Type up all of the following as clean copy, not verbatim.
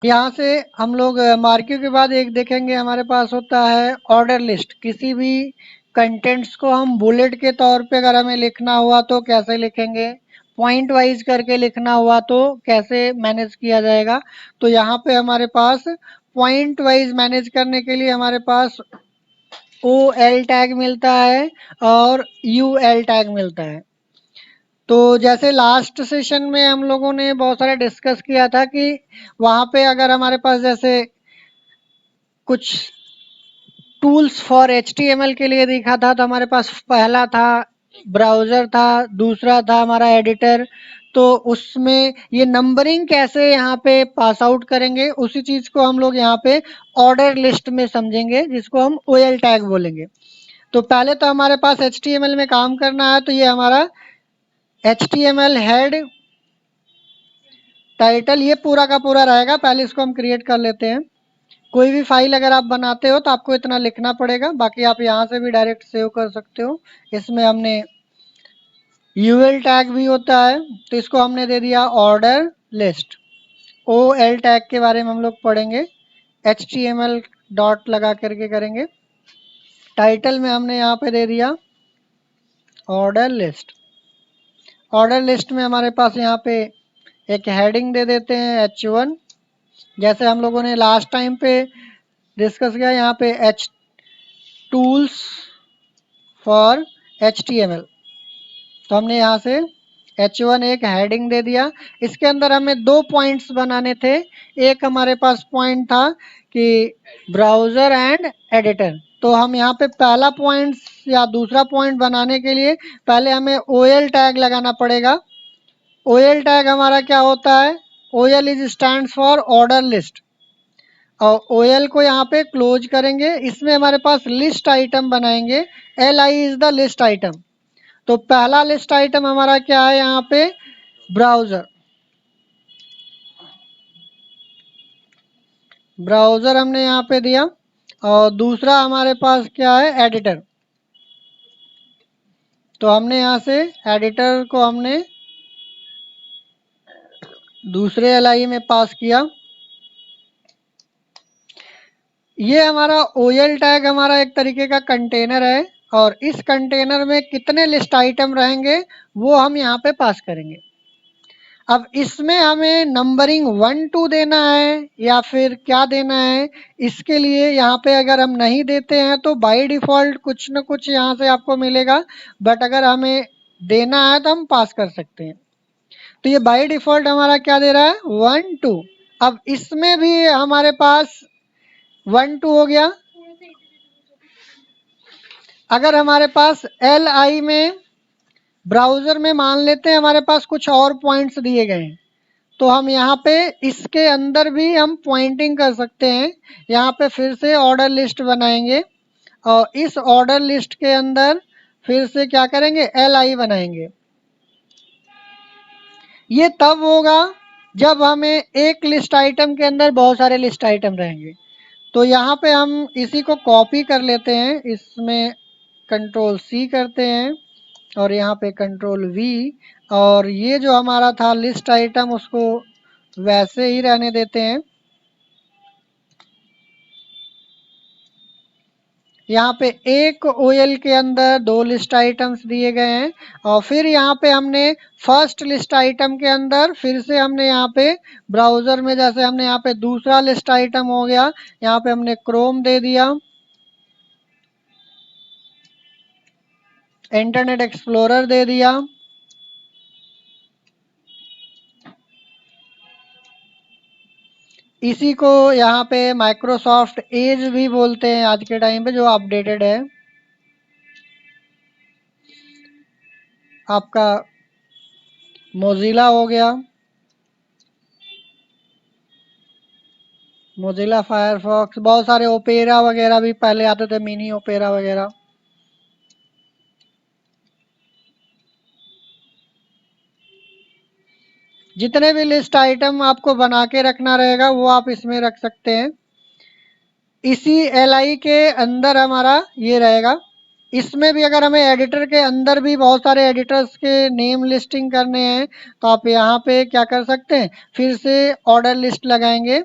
यहाँ से हम लोग मार्किंग के बाद एक देखेंगे, हमारे पास होता है ऑर्डर लिस्ट। किसी भी कंटेंट्स को हम बुलेट के तौर पे अगर हमें लिखना हुआ तो कैसे लिखेंगे, पॉइंट वाइज करके लिखना हुआ तो कैसे मैनेज किया जाएगा। तो यहाँ पे हमारे पास पॉइंट वाइज मैनेज करने के लिए हमारे पास ओ एल टैग मिलता है और यू एल टैग मिलता है। तो जैसे लास्ट सेशन में हम लोगों ने बहुत सारे डिस्कस किया था कि वहाँ पे अगर हमारे पास जैसे कुछ टूल्स फॉर HTML के लिए देखा था, तो हमारे पास पहला था ब्राउज़र था, दूसरा था हमारा एडिटर। तो उसमें ये नंबरिंग कैसे यहाँ पे पास आउट करेंगे, उसी चीज़ को हम लोग यहाँ पे ऑर्डर लिस्ट में समझेंगे, जिसको हम OL टैग बोलेंगे। तो पहले तो हमारे पास HTML में काम करना है, तो ये हमारा HTML हेड टाइटल ये पूरा का पूरा रहेगा। पहले इसको हम क्रिएट कर लेते हैं। कोई भी फाइल अगर आप बनाते हो तो आपको इतना लिखना पड़ेगा, बाकी आप यहाँ से भी डायरेक्ट सेव कर सकते हो। इसमें हमने यूएल टैग भी होता है, तो इसको हमने दे दिया order list. O L tag के बारे में हम लोग पढ़ेंगे, HTML डॉट लगा करके करेंगे। टाइटल में हमने यहाँ पे दे दिया ऑर्डर लिस्ट। ऑर्डर लिस्ट में हमारे पास यहाँ पे एक हेडिंग दे देते हैं H1, जैसे हम लोगों ने लास्ट टाइम पे डिस्कस किया। यहाँ पे एच टूल्स फॉर HTML, तो हमने यहाँ से H1 एक हेडिंग दे दिया। इसके अंदर हमें दो पॉइंट्स बनाने थे। एक हमारे पास पॉइंट था कि ब्राउज़र एंड एडिटर, तो हम यहाँ पे पहला पॉइंट या दूसरा पॉइंट बनाने के लिए पहले हमें OL टैग लगाना पड़ेगा। OL टैग हमारा क्या होता है, OL is stands for order list, और OL को यहाँ पे क्लोज करेंगे। इसमें हमारे पास लिस्ट आइटम बनाएंगे, LI is the list item. तो पहला लिस्ट आइटम हमारा क्या है, यहाँ पे ब्राउज़र। ब्राउज़र हमने यहाँ पे दिया, और दूसरा हमारे पास क्या है, एडिटर। तो हमने यहाँ से एडिटर को हमने दूसरे LI में पास किया। ये हमारा OL टैग हमारा एक तरीके का कंटेनर है, और इस कंटेनर में कितने लिस्ट आइटम रहेंगे वो हम यहाँ पे पास करेंगे। अब इसमें हमें नंबरिंग 1 2 देना है या फिर क्या देना है, इसके लिए यहाँ पे अगर हम नहीं देते हैं तो बाय डिफ़ॉल्ट कुछ न कुछ यहाँ से आपको मिलेगा, बट अगर हमें देना है तो हम पास कर सकते हैं। तो ये बाय डिफ़ॉल्ट हमारा क्या दे रहा है, 1 2। अब इसमें भी हमारे पास 1 2 हो गया। अगर हमारे पास LI में ब्राउज़र में मान लेते हैं हमारे पास कुछ और पॉइंट्स दिए गए हैं, तो हम यहाँ पे इसके अंदर भी हम पॉइंटिंग कर सकते हैं। यहाँ पे फिर से ऑर्डर लिस्ट बनाएंगे, और इस ऑर्डर लिस्ट के अंदर फिर से क्या करेंगे, LI बनाएंगे। ये तब होगा जब हमें एक लिस्ट आइटम के अंदर बहुत सारे लिस्ट आइटम रहेंगे। तो यहाँ पे हम इसी को कॉपी कर लेते हैं, इसमें कंट्रोल C करते हैं और यहाँ पे कंट्रोल V, और ये जो हमारा था लिस्ट आइटम उसको वैसे ही रहने देते हैं। यहाँ पे एक OL के अंदर दो लिस्ट आइटम्स दिए गए हैं, और फिर यहाँ पे हमने फर्स्ट लिस्ट आइटम के अंदर फिर से हमने यहाँ पे ब्राउज़र में जैसे हमने यहाँ पे दूसरा लिस्ट आइटम हो गया, यहाँ पे हमने क्रोम दे दिया, इंटरनेट एक्सप्लोरर दे दिया, इसी को यहाँ पे माइक्रोसॉफ्ट एज भी बोलते हैं आज के टाइम पे, जो अपडेटेड है। आपका मोजिला हो गया, मोजिला फायरफॉक्स, बहुत सारे ओपेरा वगैरह भी पहले आते थे, मिनी ओपेरा वगैरह। जितने भी लिस्ट आइटम आपको बना के रखना रहेगा वो आप इसमें रख सकते हैं। इसी LI के अंदर हमारा ये रहेगा। इसमें भी अगर हमें एडिटर के अंदर भी बहुत सारे एडिटर्स के नेम लिस्टिंग करने हैं, तो आप यहाँ पे क्या कर सकते हैं, फिर से ऑर्डर लिस्ट लगाएंगे,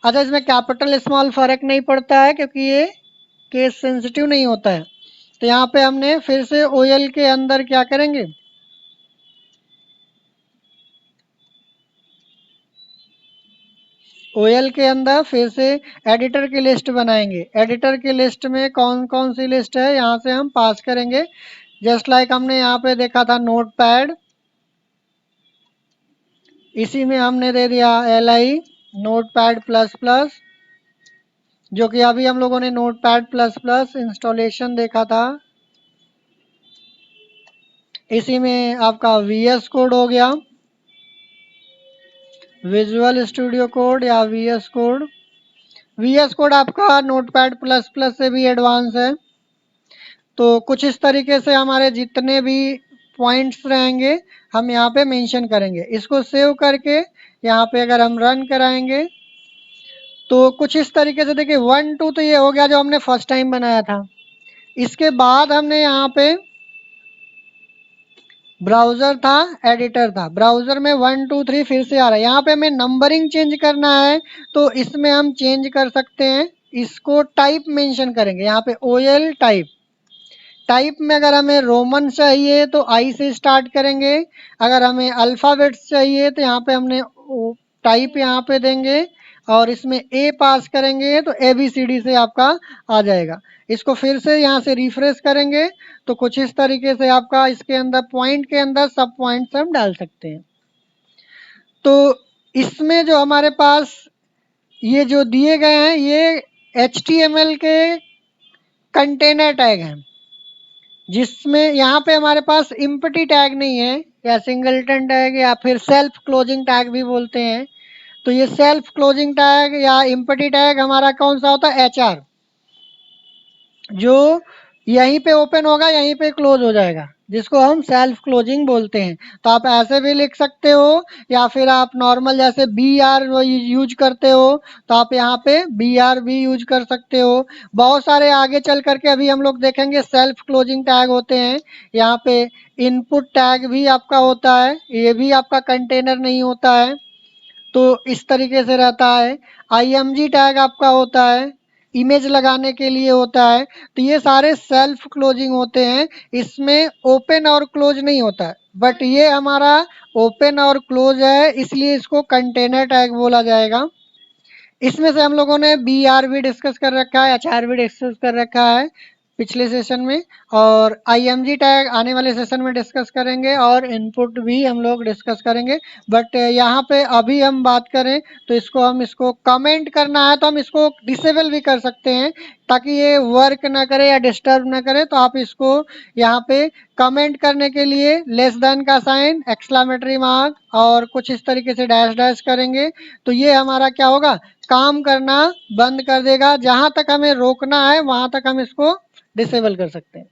अच्छा, इसमें कैपिटल स्मॉल फर्क नहीं पड़ता है क्योंकि ये केस सेंसिटिव नहीं होता है। तो यहाँ पे हमने फिर से ओएल के अंदर क्या करेंगे, ओएल के अंदर फिर से एडिटर की लिस्ट बनाएंगे। एडिटर की लिस्ट में कौन कौन सी लिस्ट है यहाँ से हम पास करेंगे। जस्ट लाइक हमने यहाँ पे देखा था नोटपैड, इसी में हमने दे दिया li नोटपैड प्लस प्लस, जो कि अभी हम लोगों ने नोटपैड प्लस प्लस इंस्टॉलेशन देखा था। इसी में आपका वीएस कोड हो गया, विजुअल स्टूडियो कोड या वीएस कोड। वीएस कोड आपका नोटपैड प्लस प्लस से भी एडवांस है। तो कुछ इस तरीके से हमारे जितने भी पॉइंट्स रहेंगे हम यहाँ पे मेंशन करेंगे। इसको सेव करके यहाँ पे अगर हम रन कराएंगे तो कुछ इस तरीके से देखिए 1 2 तो ये हो गया जो हमने फर्स्ट टाइम बनाया था। इसके बाद हमने यहाँ पे ब्राउज़र था, एडिटर था। ब्राउज़र में 1 2 3 फिर से आ रहा है। यहाँ पे हमें नंबरिंग चेंज करना है तो इसमें हम चेंज कर सकते हैं। इसको टाइप मेंशन करेंगे यहाँ पे ओएल टाइप। टाइप में अगर हमें रोमन चाहिए तो आई से स्टार्ट करेंगे। अगर हमें अल्फ़ाबेट्स चाहिए तो यहाँ पे हमने टाइप यहाँ पे देंगे और इसमें ए पास करेंगे तो ABCD से आपका आ जाएगा। इसको फिर से यहाँ से रिफ्रेश करेंगे तो कुछ इस तरीके से आपका इसके अंदर पॉइंट के अंदर सब पॉइंट्स हम डाल सकते हैं। तो इसमें जो हमारे पास ये जो दिए गए हैं ये HTML के कंटेनर टैग हैं, जिसमें यहाँ पे हमारे पास एम्प्टी टैग नहीं है या सिंगलटन टैग या फिर सेल्फ क्लोजिंग टैग भी बोलते हैं। तो ये सेल्फ क्लोजिंग टैग या एम्प्टी टैग हमारा कौन सा होता है, HR, जो यहीं पे ओपन होगा यहीं पे क्लोज हो जाएगा, जिसको हम सेल्फ क्लोजिंग बोलते हैं। तो आप ऐसे भी लिख सकते हो या फिर आप नॉर्मल जैसे BR यूज करते हो तो आप यहाँ पे BR भी यूज कर सकते हो। बहुत सारे आगे चल करके अभी हम लोग देखेंगे सेल्फ क्लोजिंग टैग होते हैं। यहाँ पे इनपुट टैग भी आपका होता है, ये भी आपका कंटेनर नहीं होता है। तो इस तरीके से रहता है। IMG टैग आपका होता है, इमेज लगाने के लिए होता है। तो ये सारे सेल्फ क्लोजिंग होते हैं, इसमें ओपन और क्लोज नहीं होता है। बट ये हमारा ओपन और क्लोज है इसलिए इसको कंटेनर टैग बोला जाएगा। इसमें से हम लोगों ने BR भी डिस्कस कर रखा है, HR भी डिस्कस कर रखा है पिछले सेशन में, और IMG टैग आने वाले सेशन में डिस्कस करेंगे और इनपुट भी हम लोग डिस्कस करेंगे। बट यहाँ पे अभी हम बात करें तो इसको कमेंट करना है तो हम इसको डिसेबल भी कर सकते हैं ताकि ये वर्क ना करे या डिस्टर्ब ना करे। तो आप इसको यहाँ पे कमेंट करने के लिए लेस देन का साइन, एक्सक्लेमेटरी मार्क और कुछ इस तरीके से डैश डैश करेंगे तो ये हमारा क्या होगा, काम करना बंद कर देगा। जहां तक हमें रोकना है वहां तक हम इसको डिसेबल कर सकते हैं।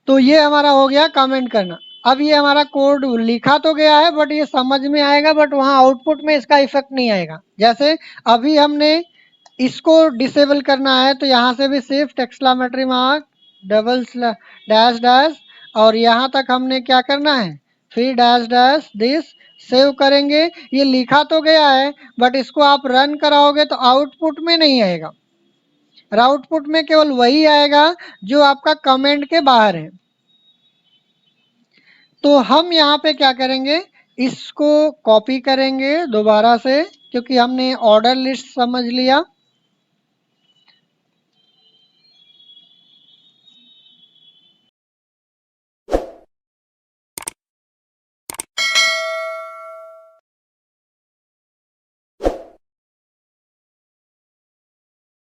तो ये हमारा हो गया कमेंट करना। अब ये हमारा कोड लिखा तो गया है बट ये समझ में आएगा, बट वहां आउटपुट में इसका इफेक्ट नहीं आएगा। जैसे अभी हमने इसको डिसेबल करना है तो यहाँ से भी सिर्फ exclamatory mark, double dash dash, और यहाँ तक हमने क्या करना है, फिर डैश डैश दिस, सेव करेंगे। ये लिखा तो गया है बट इसको आप रन कराओगे तो आउटपुट में नहीं आएगा। आउटपुट में केवल वही आएगा जो आपका कमेंट के बाहर है। तो हम यहाँ पे क्या करेंगे, इसको कॉपी करेंगे दोबारा से क्योंकि हमने ऑर्डर लिस्ट समझ लिया।